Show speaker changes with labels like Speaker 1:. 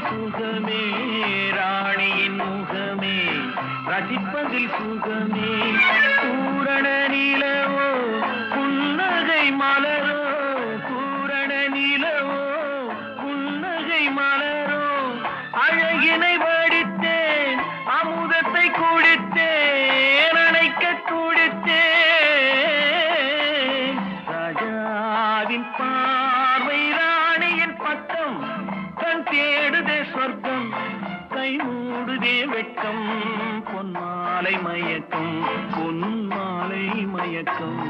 Speaker 1: சுகமே ராணியின் முகமே ரசிப்பதில் சுகமே பூரண நிலவோ புன்னகை மலரோ பூரண நிலவோ புன்னகை மலரோ அழகினை வடித்தேன் அமுதத்தை குடித்தேன் அணைக்க குடித்தேன் ராஜாவின் பார்வை ராணியின் பக்கம் கண் தேடுதே சொர்க்கம் கை மூடுதே வெட்கம் பொன்மாலை மயக்கம் பொன்மாலை மயக்கம்